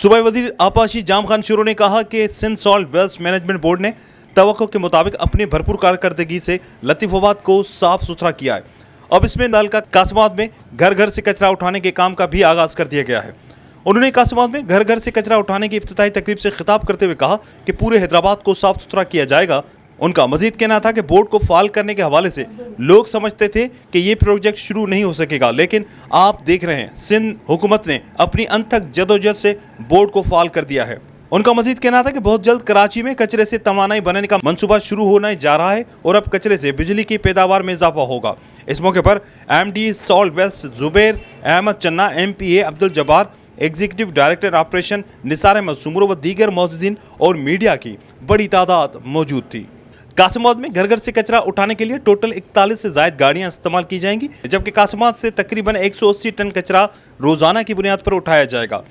सूबाई वजीर आपाशी जाम खान शुरू ने कहा कि Sindh salt waste management board ने तवक्को के मुताबिक अपनी भरपूर कारकर्दगी से लतीफाबाद को साफ सुथरा किया है। अब इसमें नालका कासमाबाद में घर घर से कचरा उठाने के काम का भी आगाज कर दिया गया है। उन्होंने कासमाबाद में घर घर से कचरा उठाने की इफ्तिताही तकरीब से खिताब करते हुए कहा कि पूरे हैदराबाद को साफ सुथरा किया जाएगा। उनका मजीद कहना था कि बोर्ड को फाल करने के हवाले से लोग समझते थे कि ये प्रोजेक्ट शुरू नहीं हो सकेगा, लेकिन आप देख रहे हैं सिंध हुकूमत ने अपनी अनथक जदोजहद से बोर्ड को फाल कर दिया है। उनका मजीद कहना था कि बहुत जल्द कराची में कचरे से तवानाई बनाने का मंसूबा शुरू होने जा रहा है और अब कचरे से बिजली की पैदावार में इजाफा होगा। इस मौके पर MD salt waste Zubair Ahmed Channa, MPA Abdul Jabbar, executive director operation Nisar Ahmed Soomro व दीगर मौजूदीन और मीडिया की बड़ी तादाद मौजूद थी। कासमाबाद में घर घर से कचरा उठाने के लिए टोटल 41 से जायद गाड़ियां इस्तेमाल की जाएंगी, जबकि कासमाबाद से तकरीबन 180 टन कचरा रोजाना की बुनियाद पर उठाया जाएगा।